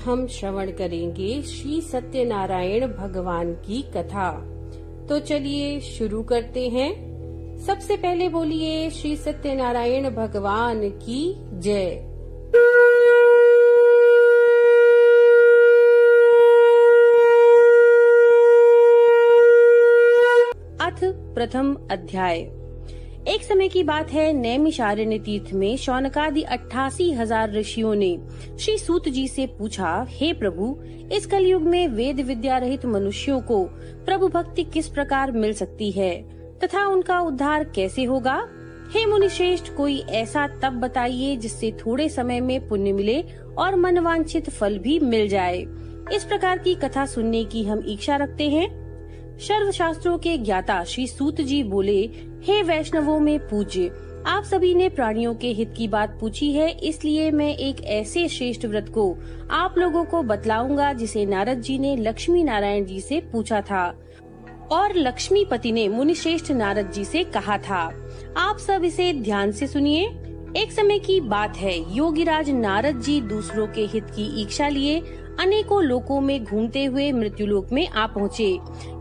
हम श्रवण करेंगे श्री सत्यनारायण भगवान की कथा। तो चलिए शुरू करते हैं। सबसे पहले बोलिए श्री सत्यनारायण भगवान की जय। अथ प्रथम अध्याय। एक समय की बात है, नैमिषारण्य तीर्थ में शौनकादि 88,000 ऋषियों ने श्री सूत जी से पूछा, हे प्रभु, इस कलयुग में वेद विद्या रहित मनुष्यों को प्रभु भक्ति किस प्रकार मिल सकती है तथा उनका उद्धार कैसे होगा? हे मुनिश्रेष्ठ, कोई ऐसा तप बताइए जिससे थोड़े समय में पुण्य मिले और मनवांछित फल भी मिल जाए। इस प्रकार की कथा सुनने की हम इच्छा रखते हैं। सर्व शास्त्रों के ज्ञाता श्री सूत जी बोले, हे वैष्णवों में पूज्य, आप सभी ने प्राणियों के हित की बात पूछी है, इसलिए मैं एक ऐसे श्रेष्ठ व्रत को आप लोगों को बतलाऊंगा जिसे नारद जी ने लक्ष्मी नारायण जी से पूछा था और लक्ष्मीपति ने मुनिश्रेष्ठ नारद जी से कहा था। आप सब इसे ध्यान से सुनिए। एक समय की बात है, योगीराज नारद जी दूसरों के हित की इच्छा लिए अनेकों लोकों में घूमते हुए मृत्युलोक में आ पहुँचे।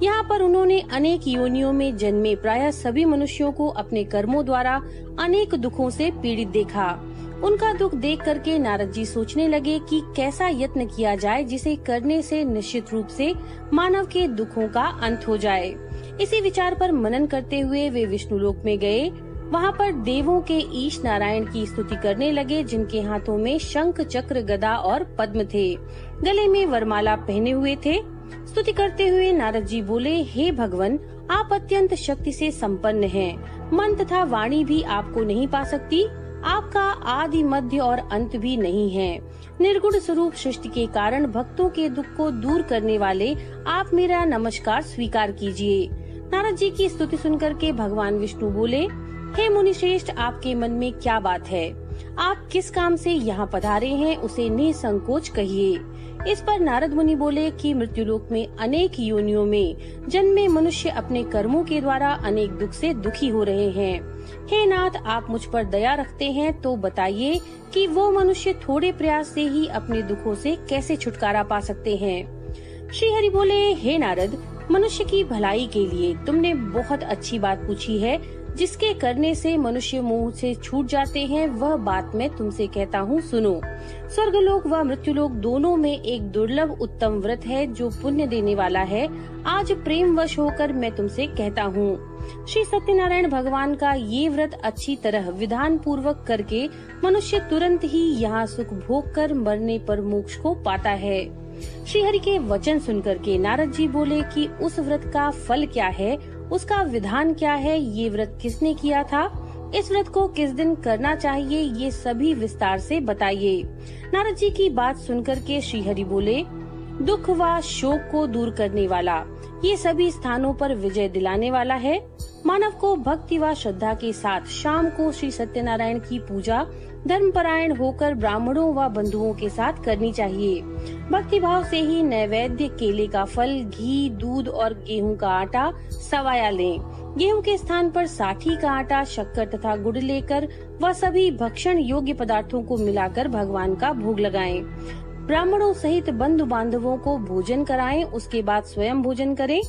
यहाँ पर उन्होंने अनेक योनियों में जन्मे प्रायः सभी मनुष्यों को अपने कर्मों द्वारा अनेक दुखों से पीड़ित देखा। उनका दुख देख करके नारद जी सोचने लगे कि कैसा यत्न किया जाए जिसे करने से निश्चित रूप से मानव के दुखों का अंत हो जाए। इसी विचार पर मनन करते हुए वे विष्णुलोक में गए। वहाँ पर देवों के ईश नारायण की स्तुति करने लगे, जिनके हाथों में शंख, चक्र, गदा और पद्म थे, गले में वरमाला पहने हुए थे। स्तुति करते हुए नारद जी बोले, हे भगवन, आप अत्यंत शक्ति से संपन्न हैं। मन तथा वाणी भी आपको नहीं पा सकती। आपका आदि, मध्य और अंत भी नहीं है। निर्गुण स्वरूप सृष्टि के कारण भक्तों के दुख को दूर करने वाले आप मेरा नमस्कार स्वीकार कीजिए। नारद जी की स्तुति सुनकर के भगवान विष्णु बोले, हे मुनिश्रेष्ठ, आपके मन में क्या बात है? आप किस काम से यहाँ पधारे हैं, उसे निसंकोच कहिए। इस पर नारद मुनि बोले कि मृत्युलोक में अनेक योनियों में जन्मे मनुष्य अपने कर्मों के द्वारा अनेक दुख से दुखी हो रहे हैं। हे नाथ, आप मुझ पर दया रखते हैं तो बताइए कि वो मनुष्य थोड़े प्रयास से ही अपने दुखों से कैसे छुटकारा पा सकते हैं। श्री हरि बोले, हे नारद, मनुष्य की भलाई के लिए तुमने बहुत अच्छी बात पूछी है। जिसके करने से मनुष्य मोह से छूट जाते हैं, वह बात मैं तुमसे कहता हूँ, सुनो। स्वर्गलोक व मृत्युलोक दोनों में एक दुर्लभ उत्तम व्रत है जो पुण्य देने वाला है। आज प्रेम वश होकर मैं तुमसे कहता हूँ। श्री सत्यनारायण भगवान का ये व्रत अच्छी तरह विधान पूर्वक करके मनुष्य तुरंत ही यहाँ सुख भोग कर मरने पर मोक्ष को पाता है। श्री हरि के वचन सुनकर के नारद जी बोले कि उस व्रत का फल क्या है, उसका विधान क्या है, ये व्रत किसने किया था, इस व्रत को किस दिन करना चाहिए, ये सभी विस्तार से बताइए। नारद जी की बात सुनकर के श्री हरि बोले, दुख व शोक को दूर करने वाला, ये सभी स्थानों पर विजय दिलाने वाला है। मानव को भक्ति व श्रद्धा के साथ शाम को श्री सत्यनारायण की पूजा धर्मपरायण होकर ब्राह्मणों व बंधुओं के साथ करनी चाहिए। भक्ति भाव से ही नैवेद्य, केले का फल, घी, दूध और गेहूं का आटा सवाया लें। गेहूं के स्थान पर साठी का आटा, शक्कर तथा गुड़ लेकर वह सभी भक्षण योग्य पदार्थों को मिलाकर भगवान का भोग लगाएं। ब्राह्मणों सहित बंधु बांधवों को भोजन कराएं, उसके बाद स्वयं भोजन करें।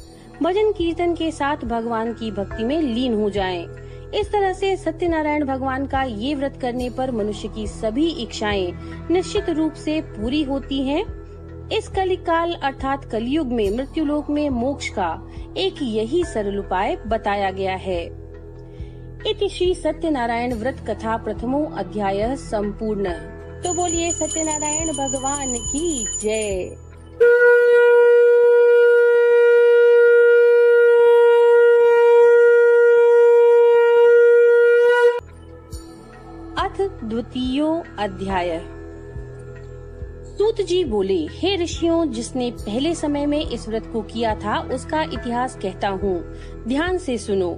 भजन कीर्तन के साथ भगवान की भक्ति में लीन हो जाएं। इस तरह से सत्यनारायण भगवान का ये व्रत करने पर मनुष्य की सभी इच्छाएं निश्चित रूप से पूरी होती हैं। इस कलिकाल अर्थात कलयुग में मृत्युलोक में मोक्ष का एक यही सरल उपाय बताया गया है। इति श्री सत्यनारायण व्रत कथा प्रथमो अध्याय संपूर्ण। तो बोलिए सत्यनारायण भगवान की जय। अथ द्वितीयो अध्याय। सूत जी बोले, हे ऋषियों, जिसने पहले समय में इस व्रत को किया था उसका इतिहास कहता हूँ, ध्यान से सुनो।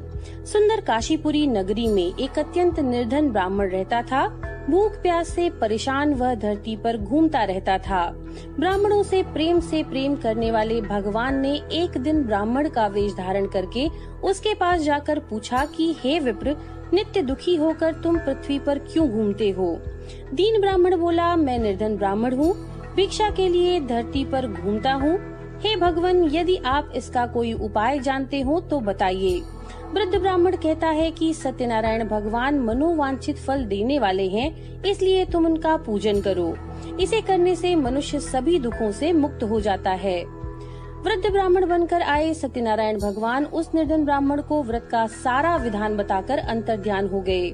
सुंदर काशीपुरी नगरी में एक अत्यंत निर्धन ब्राह्मण रहता था। भूख प्यास से परेशान वह धरती पर घूमता रहता था। ब्राह्मणों से प्रेम करने वाले भगवान ने एक दिन ब्राह्मण का वेश धारण करके उसके पास जाकर पूछा कि हे विप्र, नित्य दुखी होकर तुम पृथ्वी पर क्यों घूमते हो? दीन ब्राह्मण बोला, मैं निर्धन ब्राह्मण हूँ। भिक्षा के लिए धरती पर घूमता हूँ। हे भगवान, यदि आप इसका कोई उपाय जानते हो तो बताइए। वृद्ध ब्राह्मण कहता है कि सत्यनारायण भगवान मनोवांछित फल देने वाले हैं, इसलिए तुम उनका पूजन करो। इसे करने से मनुष्य सभी दुखों से मुक्त हो जाता है। वृद्ध ब्राह्मण बनकर आए सत्यनारायण भगवान उस निर्धन ब्राह्मण को व्रत का सारा विधान बताकर अंतर्ध्यान हो गए।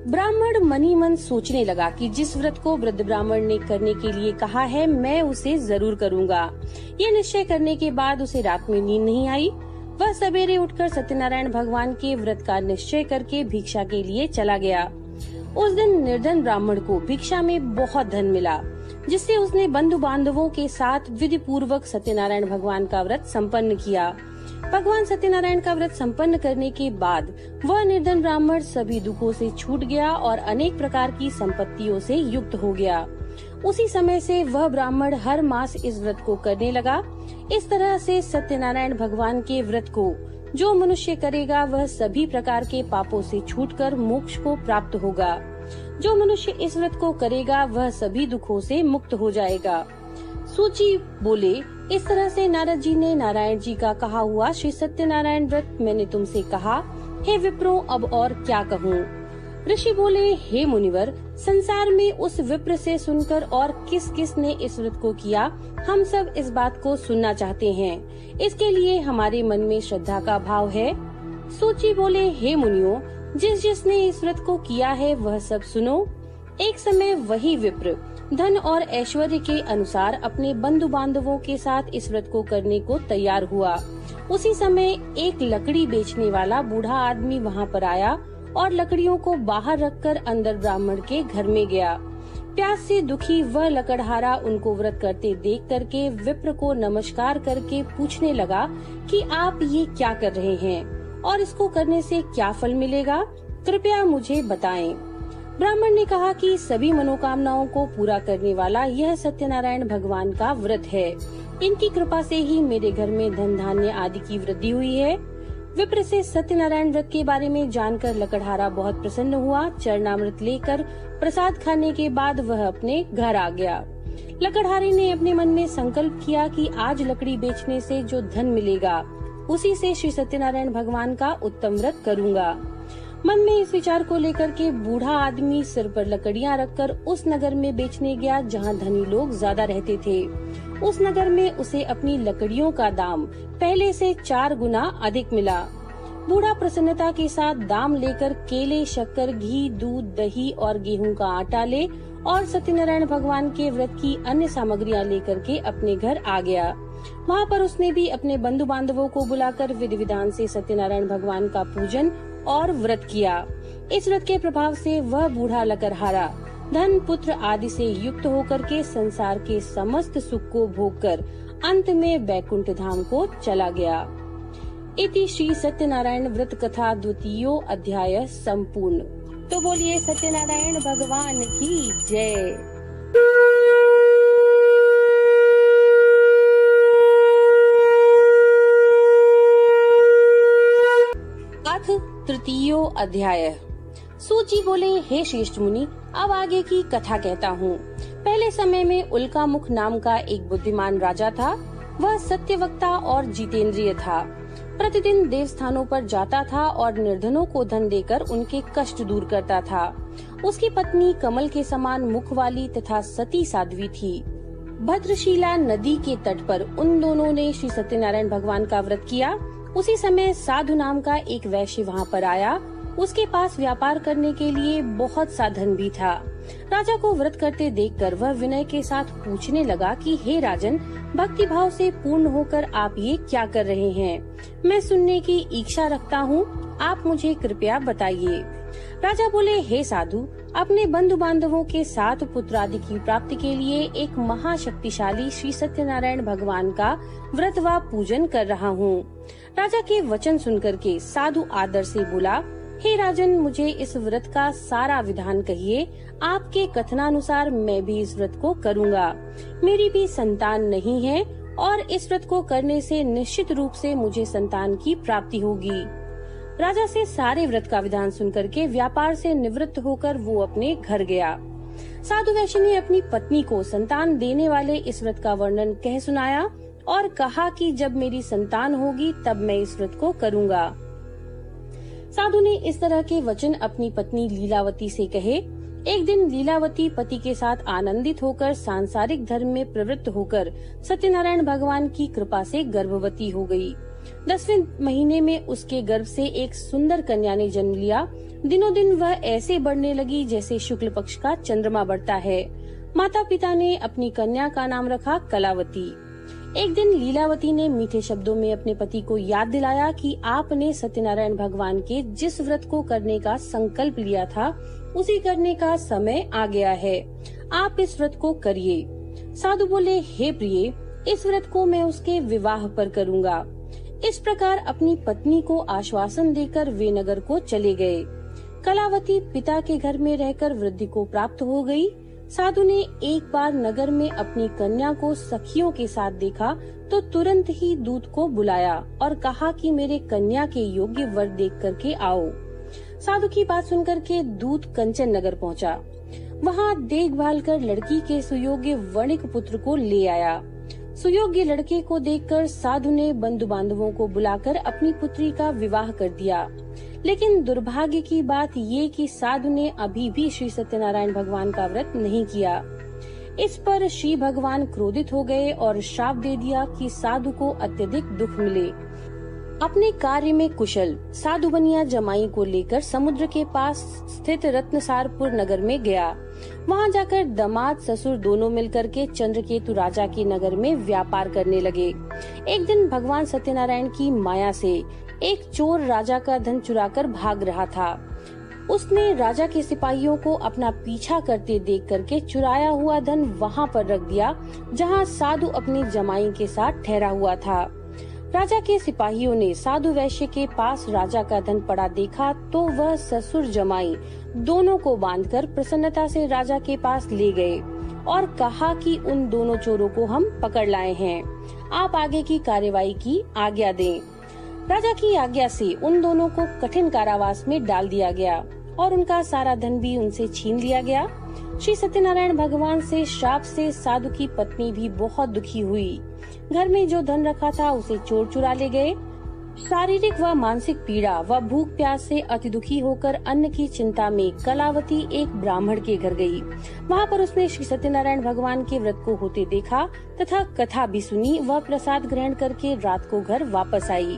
ब्राह्मण मनी मन सोचने लगा कि जिस व्रत को वृद्ध ब्राह्मण ने करने के लिए कहा है, मैं उसे जरूर करूँगा। यह निश्चय करने के बाद उसे रात में नींद नहीं आई। वह सवेरे उठकर सत्यनारायण भगवान के व्रत का निश्चय करके भिक्षा के लिए चला गया। उस दिन निर्धन ब्राह्मण को भिक्षा में बहुत धन मिला, जिससे उसने बंधु बांधवों के साथ विधि पूर्वक सत्यनारायण भगवान का व्रत संपन्न किया। भगवान सत्यनारायण का व्रत संपन्न करने के बाद वह निर्धन ब्राह्मण सभी दुखों से छूट गया और अनेक प्रकार की संपत्तियों से युक्त हो गया। उसी समय से वह ब्राह्मण हर मास इस व्रत को करने लगा। इस तरह से सत्यनारायण भगवान के व्रत को जो मनुष्य करेगा वह सभी प्रकार के पापों से छूटकर मोक्ष को प्राप्त होगा। जो मनुष्य इस व्रत को करेगा वह सभी दुखों से मुक्त हो जाएगा। सूची बोले, इस तरह से नारद जी ने नारायण जी का कहा हुआ श्री सत्यनारायण व्रत मैंने तुमसे कहा। हे विप्रो, अब और क्या कहूँ। ऋषि बोले, हे मुनिवर, संसार में उस विप्र से सुनकर और किस किस ने इस व्रत को किया, हम सब इस बात को सुनना चाहते हैं। इसके लिए हमारे मन में श्रद्धा का भाव है। सूची बोले, हे मुनियों, जिसने इस व्रत को किया है वह सब सुनो। एक समय वही विप्र धन और ऐश्वर्य के अनुसार अपने बंधु बांधवों के साथ इस व्रत को करने को तैयार हुआ। उसी समय एक लकड़ी बेचने वाला बूढ़ा आदमी वहाँ पर आया और लकड़ियों को बाहर रखकर अंदर ब्राह्मण के घर में गया। प्यास से दुखी वह लकड़हारा उनको व्रत करते देख करके विप्र को नमस्कार करके पूछने लगा कि आप ये क्या कर रहे हैं और इसको करने से क्या फल मिलेगा, कृपया मुझे बताएं। ब्राह्मण ने कहा कि सभी मनोकामनाओं को पूरा करने वाला यह सत्यनारायण भगवान का व्रत है। इनकी कृपा से ही मेरे घर में धन धान्य आदि की वृद्धि हुई है। विप्र से सत्यनारायण व्रत के बारे में जानकर लकड़हारा बहुत प्रसन्न हुआ। चरणामृत लेकर प्रसाद खाने के बाद वह अपने घर आ गया। लकड़हारे ने अपने मन में संकल्प किया कि आज लकड़ी बेचने से जो धन मिलेगा उसी से श्री सत्यनारायण भगवान का उत्तम व्रत करूँगा। मन में इस विचार को लेकर के बूढ़ा आदमी सिर पर लकड़ियां रखकर उस नगर में बेचने गया जहां धनी लोग ज्यादा रहते थे। उस नगर में उसे अपनी लकड़ियों का दाम पहले से 4 गुना अधिक मिला। बूढ़ा प्रसन्नता के साथ दाम लेकर केले, शक्कर, घी, दूध, दही और गेहूं का आटा ले और सत्यनारायण भगवान के व्रत की अन्य सामग्रियां लेकर के अपने घर आ गया। वहाँ पर उसने भी अपने बंधु बांधवों को बुलाकर विधि विधान से सत्यनारायण भगवान का पूजन और व्रत किया। इस व्रत के प्रभाव से वह बूढ़ा लकड़हारा धन, पुत्र आदि से युक्त होकर के संसार के समस्त सुख को भोग कर अंत में बैकुंठ धाम को चला गया। इति श्री सत्यनारायण व्रत कथा 2 अध्याय संपूर्ण। तो बोलिए सत्यनारायण भगवान की जय। तृतीयो अध्याय। सूची बोले, हे श्रेष्ठ मुनि, अब आगे की कथा कहता हूँ। पहले समय में उल्कामुख नाम का एक बुद्धिमान राजा था। वह सत्यवक्ता और जितेंद्रिय था। प्रतिदिन देवस्थानों पर जाता था और निर्धनों को धन देकर उनके कष्ट दूर करता था। उसकी पत्नी कमल के समान मुख वाली तथा सती साध्वी थी। भद्रशिला नदी के तट पर उन दोनों ने श्री सत्यनारायण भगवान का व्रत किया। उसी समय साधु नाम का एक वैश्य वहाँ पर आया। उसके पास व्यापार करने के लिए बहुत सा धन भी था। राजा को व्रत करते देखकर वह विनय के साथ पूछने लगा कि हे राजन, भक्ति भाव से पूर्ण होकर आप ये क्या कर रहे हैं? मैं सुनने की इच्छा रखता हूँ, आप मुझे कृपया बताइए। राजा बोले, हे साधु, अपने बंधु बांधवों के साथ पुत्र आदि की प्राप्ति के लिए एक महाशक्तिशाली श्री सत्यनारायण भगवान का व्रत व पूजन कर रहा हूँ। राजा के वचन सुनकर के साधु आदर से बोला, हे राजन, मुझे इस व्रत का सारा विधान कहिए। आपके कथनानुसार मैं भी इस व्रत को करूँगा। मेरी भी संतान नहीं है और इस व्रत को करने से निश्चित रूप से मुझे संतान की प्राप्ति होगी। राजा से सारे व्रत का विधान सुनकर के व्यापार से निवृत्त होकर वो अपने घर गया। साधु वैश्य ने अपनी पत्नी को संतान देने वाले इस व्रत का वर्णन कह सुनाया और कहा कि जब मेरी संतान होगी तब मैं इस व्रत को करूंगा। साधु ने इस तरह के वचन अपनी पत्नी लीलावती से कहे। एक दिन लीलावती पति के साथ आनंदित होकर सांसारिक धर्म में प्रवृत्त होकर सत्यनारायण भगवान की कृपा से गर्भवती हो गई। 10वें महीने में उसके गर्भ से एक सुंदर कन्या ने जन्म लिया। दिनों दिन वह ऐसे बढ़ने लगी जैसे शुक्ल पक्ष का चंद्रमा बढ़ता है। माता पिता ने अपनी कन्या का नाम रखा कलावती। एक दिन लीलावती ने मीठे शब्दों में अपने पति को याद दिलाया कि आपने सत्यनारायण भगवान के जिस व्रत को करने का संकल्प लिया था उसी करने का समय आ गया है। आप इस व्रत को करिए। साधु बोले, हे प्रिय, इस व्रत को मैं उसके विवाह पर करूंगा। इस प्रकार अपनी पत्नी को आश्वासन देकर वे नगर को चले गए। कलावती पिता के घर में रहकर वृद्धि को प्राप्त हो गई। साधु ने एक बार नगर में अपनी कन्या को सखियों के साथ देखा तो तुरंत ही दूत को बुलाया और कहा कि मेरे कन्या के योग्य वर देख करके आओ। साधु की बात सुनकर के दूत कंचन नगर पहुंचा। वहां देखभाल कर लड़की के सुयोग्य वणिक पुत्र को ले आया। सुयोग्य लड़के को देखकर साधु ने बंधु बांधवों को बुलाकर अपनी पुत्री का विवाह कर दिया। लेकिन दुर्भाग्य की बात ये कि साधु ने अभी भी श्री सत्यनारायण भगवान का व्रत नहीं किया। इस पर श्री भगवान क्रोधित हो गए और श्राप दे दिया कि साधु को अत्यधिक दुख मिले। अपने कार्य में कुशल साधु बनिया जमाई को लेकर समुद्र के पास स्थित रत्नसारपुर नगर में गया। वहां जाकर दामाद ससुर दोनों मिलकर के चंद्रकेतु राजा के नगर में व्यापार करने लगे। एक दिन भगवान सत्यनारायण की माया से एक चोर राजा का धन चुराकर भाग रहा था। उसने राजा के सिपाहियों को अपना पीछा करते देख करके चुराया हुआ धन वहां पर रख दिया जहां साधु अपनी जमाई के साथ ठहरा हुआ था। राजा के सिपाहियों ने साधु वैश्य के पास राजा का धन पड़ा देखा तो वह ससुर जमाई दोनों को बांधकर प्रसन्नता से राजा के पास ले गए और कहा कि उन दोनों चोरों को हम पकड़ लाए हैं, आप आगे की कार्यवाही की आज्ञा दें। राजा की आज्ञा से उन दोनों को कठिन कारावास में डाल दिया गया और उनका सारा धन भी उनसे छीन लिया गया। श्री सत्यनारायण भगवान से श्राप से साधु की पत्नी भी बहुत दुखी हुई। घर में जो धन रखा था उसे चोर चुरा ले गए। शारीरिक व मानसिक पीड़ा व भूख प्यास से अति दुखी होकर अन्न की चिंता में कलावती एक ब्राह्मण के घर गई। वहां पर उसने श्री सत्यनारायण भगवान के व्रत को होते देखा तथा कथा भी सुनी व प्रसाद ग्रहण करके रात को घर वापस आई।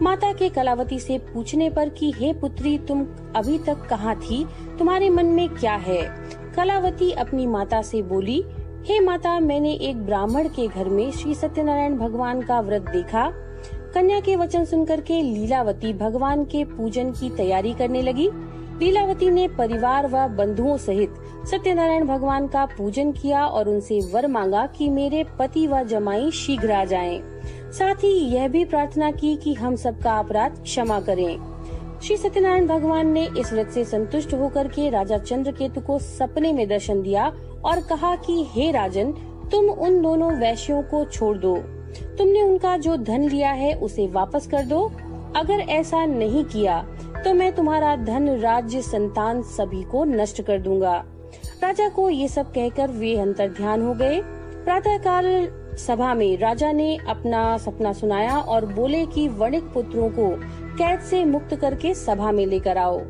माता के कलावती से पूछने पर कि हे पुत्री, तुम अभी तक कहाँ थी, तुम्हारे मन में क्या है? कलावती अपनी माता से बोली, हे माता, मैंने एक ब्राह्मण के घर में श्री सत्यनारायण भगवान का व्रत देखा। कन्या के वचन सुनकर के लीलावती भगवान के पूजन की तैयारी करने लगी। लीलावती ने परिवार व बंधुओं सहित सत्यनारायण भगवान का पूजन किया और उनसे वर मांगा कि मेरे पति व जमाई शीघ्र आ जाएं। साथ ही यह भी प्रार्थना की कि हम सबका अपराध क्षमा करें। श्री सत्यनारायण भगवान ने इस व्रत से संतुष्ट होकर के राजा चंद्रकेतु को सपने में दर्शन दिया और कहा कि हे राजन, तुम उन दोनों वैश्यों को छोड़ दो। तुमने उनका जो धन लिया है उसे वापस कर दो। अगर ऐसा नहीं किया तो मैं तुम्हारा धन, राज्य, संतान सभी को नष्ट कर दूंगा। राजा को ये सब कहकर वे अंतर्ध्यान हो गए। प्रातःकाल सभा में राजा ने अपना सपना सुनाया और बोले कि वणिक पुत्रों को कैद से मुक्त करके सभा में लेकर आओ।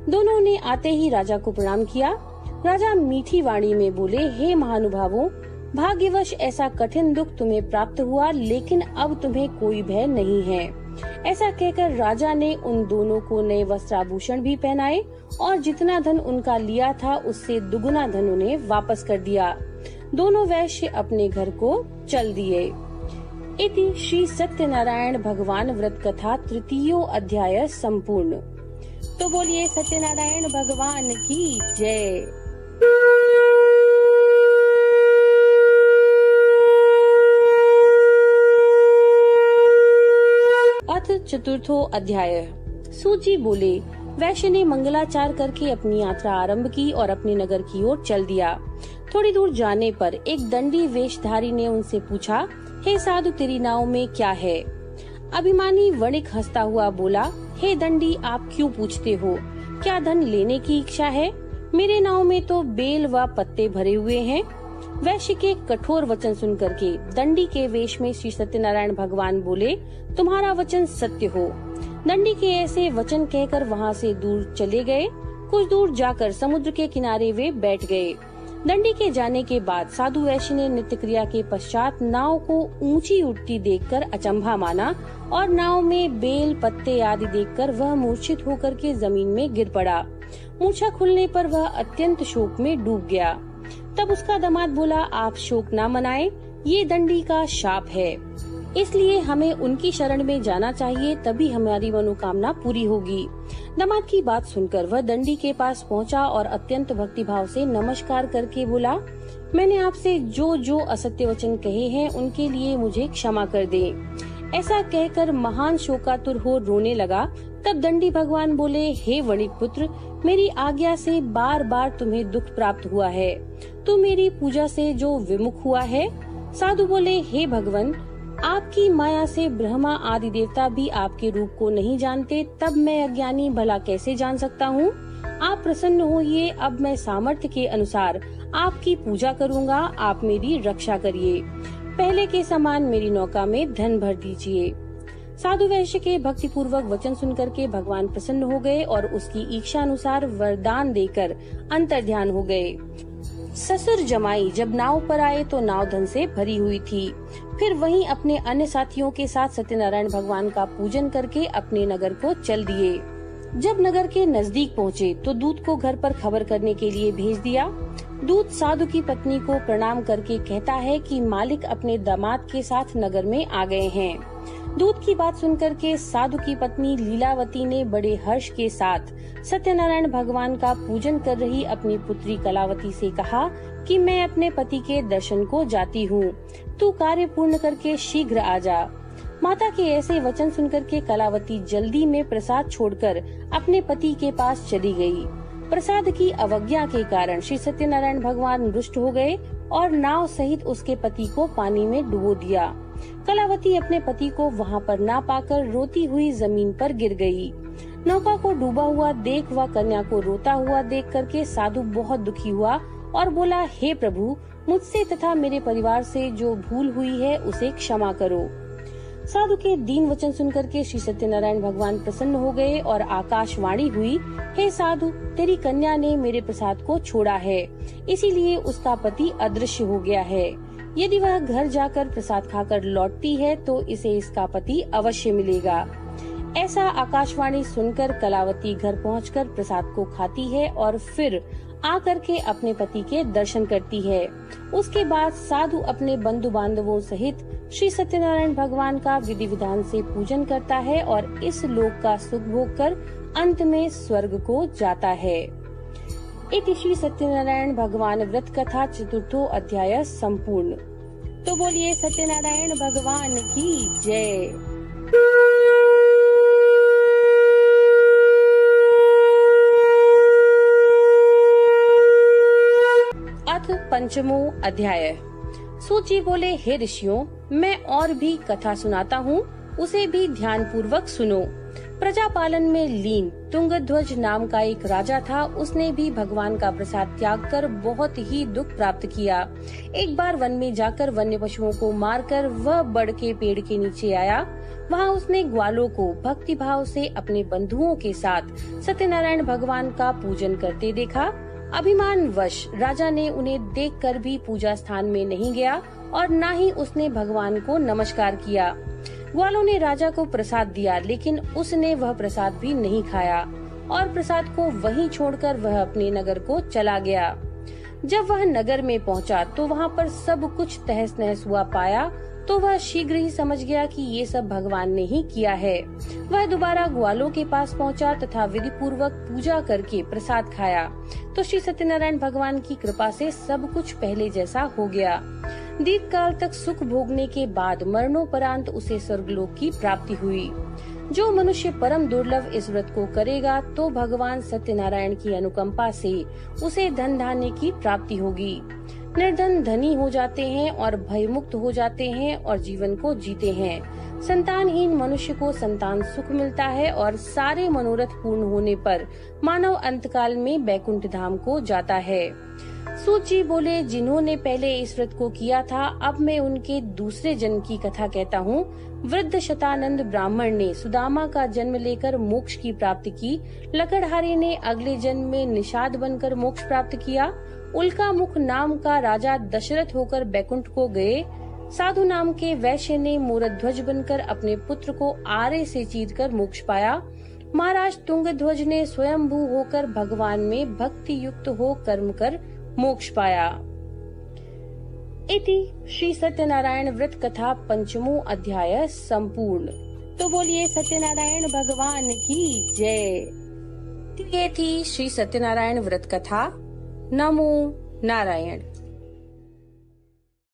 दोनों ने आते ही राजा को प्रणाम किया। राजा मीठी वाणी में बोले, हे महानुभावों, भाग्यवश ऐसा कठिन दुख तुम्हें प्राप्त हुआ, लेकिन अब तुम्हें कोई भय नहीं है। ऐसा कहकर राजा ने उन दोनों को नए वस्त्राभूषण भी पहनाए और जितना धन उनका लिया था उससे दुगुना धन उन्हें वापस कर दिया। दोनों वैश्य अपने घर को चल दिए। इति श्री सत्यनारायण भगवान व्रत कथा तृतीयो अध्याय संपूर्ण। तो बोलिए सत्यनारायण भगवान की जय। अथ चतुर्थो अध्याय। सूची बोले, वैश्य ने मंगलाचार करके अपनी यात्रा आरंभ की और अपने नगर की ओर चल दिया। थोड़ी दूर जाने पर एक दंडी वेशधारी ने उनसे पूछा, हे साधु, तेरी नाव में क्या है? अभिमानी वणिक हंसता हुआ बोला, हे दंडी, आप क्यों पूछते हो? क्या धन लेने की इच्छा है? मेरे नाव में तो बेल व पत्ते भरे हुए हैं। वैश्य के कठोर वचन सुनकर के दंडी के वेश में श्री सत्यनारायण भगवान बोले, तुम्हारा वचन सत्य हो। दंडी के ऐसे वचन कहकर वहाँ से दूर चले गए। कुछ दूर जाकर समुद्र के किनारे वे बैठ गए। दंडी के जाने के बाद साधु वैश्य ने नित्य क्रिया के पश्चात नाव को ऊंची उठती देखकर अचंभा माना और नाव में बेल पत्ते आदि देखकर वह मूर्छित होकर के जमीन में गिर पड़ा। मूर्छा खुलने पर वह अत्यंत शोक में डूब गया। तब उसका दामाद बोला, आप शोक न मनाएं, ये दंडी का शाप है, इसलिए हमें उनकी शरण में जाना चाहिए, तभी हमारी मनोकामना पूरी होगी। दामाद की बात सुनकर वह दंडी के पास पहुंचा और अत्यंत भक्तिभाव से नमस्कार करके बोला, मैंने आपसे जो जो असत्य वचन कहे हैं उनके लिए मुझे क्षमा कर दें। ऐसा कहकर महान शोकातुर हो रोने लगा। तब दंडी भगवान बोले, हे वणिक पुत्र, मेरी आज्ञा से बार बार तुम्हें दुख प्राप्त हुआ है, तू मेरी पूजा से जो विमुख हुआ है। साधु बोले, हे भगवान, आपकी माया से ब्रह्मा आदि देवता भी आपके रूप को नहीं जानते, तब मैं अज्ञानी भला कैसे जान सकता हूँ। आप प्रसन्न होइए, अब मैं सामर्थ्य के अनुसार आपकी पूजा करूँगा, आप मेरी रक्षा करिए। पहले के समान मेरी नौका में धन भर दीजिए। साधु वैश्य के भक्ति पूर्वक वचन सुनकर के भगवान प्रसन्न हो गए और उसकी इच्छा अनुसार वरदान देकर अंतर्ध्यान हो गए। ससुर जमाई जब नाव पर आए तो नाव धन से भरी हुई थी। फिर वहीं अपने अन्य साथियों के साथ सत्यनारायण भगवान का पूजन करके अपने नगर को चल दिए। जब नगर के नजदीक पहुँचे तो दूत को घर पर खबर करने के लिए भेज दिया। दूत साधु की पत्नी को प्रणाम करके कहता है कि मालिक अपने दामाद के साथ नगर में आ गए हैं। दूत की बात सुनकर के साधु की पत्नी लीलावती ने बड़े हर्ष के साथ सत्यनारायण भगवान का पूजन कर रही अपनी पुत्री कलावती से कहा कि मैं अपने पति के दर्शन को जाती हूँ, तू कार्य पूर्ण करके शीघ्र आ जा। माता के ऐसे वचन सुनकर के कलावती जल्दी में प्रसाद छोड़कर अपने पति के पास चली गई। प्रसाद की अवज्ञा के कारण श्री सत्यनारायण भगवान रुष्ट हो गए और नाव सहित उसके पति को पानी में डुबो दिया। कलावती अपने पति को वहाँ पर ना पाकर रोती हुई जमीन पर गिर गई। नौका को डूबा हुआ देख व कन्या को रोता हुआ देख करके साधु बहुत दुखी हुआ और बोला, हे प्रभु, मुझसे तथा मेरे परिवार से जो भूल हुई है उसे क्षमा करो। साधु के दीन वचन सुनकर के श्री सत्यनारायण भगवान प्रसन्न हो गए और आकाशवाणी हुई, हे साधु, तेरी कन्या ने मेरे प्रसाद को छोड़ा है, इसीलिए उसका पति अदृश्य हो गया है। यदि वह घर जाकर प्रसाद खाकर लौटती है तो इसे इसका पति अवश्य मिलेगा। ऐसा आकाशवाणी सुनकर कलावती घर पहुंचकर प्रसाद को खाती है और फिर आकर के अपने पति के दर्शन करती है। उसके बाद साधु अपने बंधु बांधवों सहित श्री सत्यनारायण भगवान का विधि विधान से पूजन करता है और इस लोक का सुख भोग कर अंत में स्वर्ग को जाता है। इति श्री सत्यनारायण भगवान व्रत कथा चतुर्थो अध्याय संपूर्ण। तो बोलिए सत्यनारायण भगवान की जय। अथ पंचमो अध्याय। सूत जी बोले, हे ऋषियों, मैं और भी कथा सुनाता हूँ, उसे भी ध्यान पूर्वक सुनो। प्रजा पालन में लीन तुंगध्वज नाम का एक राजा था। उसने भी भगवान का प्रसाद त्याग कर बहुत ही दुख प्राप्त किया। एक बार वन में जाकर वन्य पशुओं को मारकर वह बड़ के पेड़ के नीचे आया। वहाँ उसने ग्वालों को भक्ति भाव से अपने बंधुओं के साथ सत्यनारायण भगवान का पूजन करते देखा। अभिमान वश राजा ने उन्हें देखकर भी पूजा स्थान में नहीं गया और न ही उसने भगवान को नमस्कार किया। ग्वालों ने राजा को प्रसाद दिया, लेकिन उसने वह प्रसाद भी नहीं खाया और प्रसाद को वहीं छोड़कर वह अपने नगर को चला गया। जब वह नगर में पहुंचा तो वहां पर सब कुछ तहस नहस हुआ पाया तो वह शीघ्र ही समझ गया कि ये सब भगवान ने ही किया है। वह दोबारा ग्वालों के पास पहुंचा तथा विधि पूर्वक पूजा करके प्रसाद खाया तो श्री सत्यनारायण भगवान की कृपा से सब कुछ पहले जैसा हो गया। दीर्घ काल तक सुख भोगने के बाद मरणोपरांत उसे स्वर्गलोक की प्राप्ति हुई। जो मनुष्य परम दुर्लभ इस व्रत को करेगा तो भगवान सत्यनारायण की अनुकंपा से उसे धन धान्य की प्राप्ति होगी। निर्धन धनी हो जाते हैं और भयमुक्त हो जाते हैं और जीवन को जीते हैं। संतानहीन मनुष्य को संतान सुख मिलता है और सारे मनोरथ पूर्ण होने पर मानव अंतकाल में वैकुंठ धाम को जाता है। सूत जी बोले, जिन्होंने पहले इस व्रत को किया था, अब मैं उनके दूसरे जन्म की कथा कहता हूँ। वृद्ध शतानंद ब्राह्मण ने सुदामा का जन्म लेकर मोक्ष की प्राप्ति की। लकड़हारे ने अगले जन्म में निषाद बनकर मोक्ष प्राप्त किया। उल्का मुख नाम का राजा दशरथ होकर बैकुंठ को गए। साधु नाम के वैश्य ने मूरध्वज बनकर अपने पुत्र को आरे से चीरकर मोक्ष पाया। महाराज तुंगध्वज ने स्वयंभू होकर भगवान में भक्ति युक्त हो कर्म कर मोक्ष पाया। इति श्री सत्यनारायण व्रत कथा पंचमो अध्याय संपूर्ण। तो बोलिए सत्यनारायण भगवान की जय। ये थी श्री सत्यनारायण व्रत कथा। नमो नारायण।